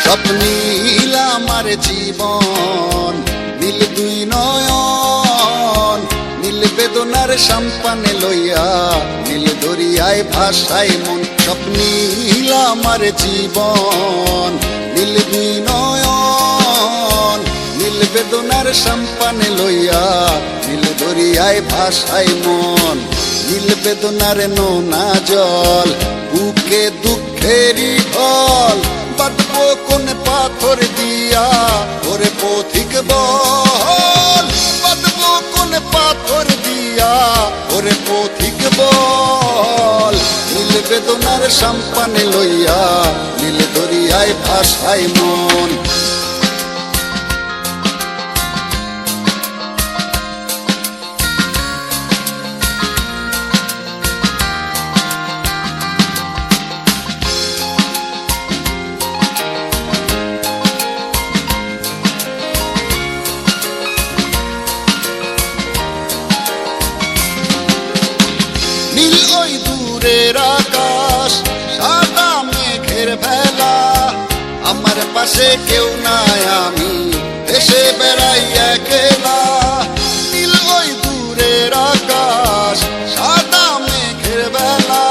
স্বপ্নীল আমার জীবন, নীল দুই নয়ন, নীল বেদনার সম্পানে লইয়া, নীল দরিয়ায় ভাসায় মন। স্বপ্নীল আমার জীবন, নীল দুই নয়ন, নীল বেদনার সম্পানে লইয়া, নীল দরিয়ায় ভাসায় মন। নীল বেদনার নোনা জল, বুকে দুঃখেরই ঢল, বাঁধবো কোন পাথর দিয়া, ওরে পথিক বল। বাঁধবো কোন পাথর দিয়া, ওরে পথিক বল। নীল বেদনার সম্পানে লইয়া, নীল দরিয়ায় ভাসায় মন। নীল ওই দূরের আকাশ, সাদা মেঘের ভেলা, আমার পাশে কেউ নাই, আমি দেশে বেড়াই একলা। নীল ওই দূরের আকাশ, সাদা মেঘের ভেলা,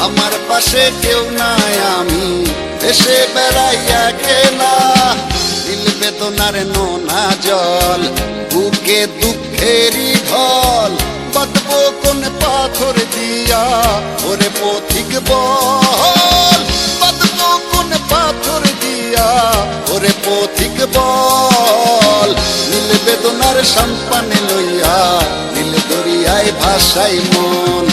আমার পাশে কেউ নাই, আমি দেশে বেড়াই একলা। নীল বেদনার নোনা জল, বুকে দুঃখেরই ঢল, বাঁধবো কোন পাথর দিয়া, ওরে পথিক বল। বাঁধবো কোন পাথর দিয়া, ওরে পথিক বল। নীল বেদনার সম্পানে লইয়া, নীল দরিয়ায় ভাসায় মন।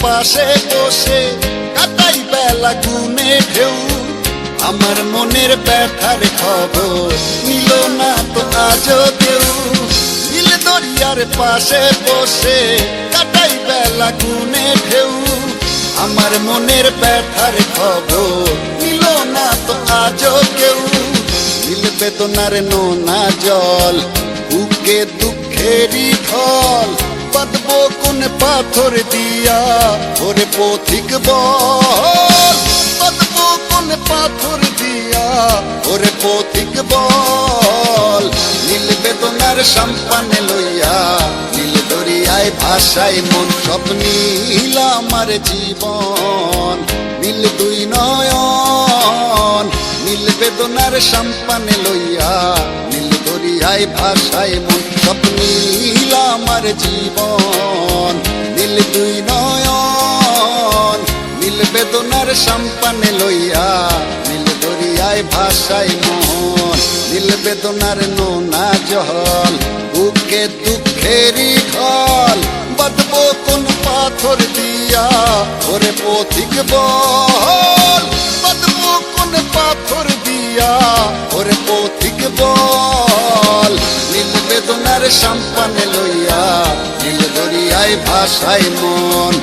পাশে বসে কাটাই বেলা গুনে ঢেউ, আমার মনের ব্যথার খবর নিল না তো আজও কেউ। নীল দরিয়ার পাশে বসে কাটাই বেলা গুনে ঢেউ, আমার মনের ব্যথার খবর নিল না তো আজও কেউ। নীল বেদনার নোনা জল, বুকে দুঃখেরই ঢল, বাঁধবো কোন পাথর দিয়া, ওরে পথিক বল। বাঁধবো কোন পাথর দিয়া, ওরে পথিক বল। নীল বেদনার সম্পানে লইয়া, নীল দরিয়ায় ভাসায় মন। স্বপ্নীল আমার জীবন, নীল দুই নয়ন, নীল বেদনার সম্পানে লইয়া, নীল দরিয়ায় ভাসায় মন। স্বপ্নীল আমার জীবন, নীল দুই নয়ন, নীল বেদনার সম্পানে লইয়া, নীল দরিয়ায় ভাসায় মন। নীল বেদনার নোনা জল, বুকে দুঃখেরই ঢল, বাঁধবো কোন পাথর দিয়া, ওরে পথিক বল। বাঁধবো কোন পাথর দিয়া, ওরে পথিক বল। নীল বেদনার সম্পানে লইয়া, নীল দরিয়ায় ভাসায় মন।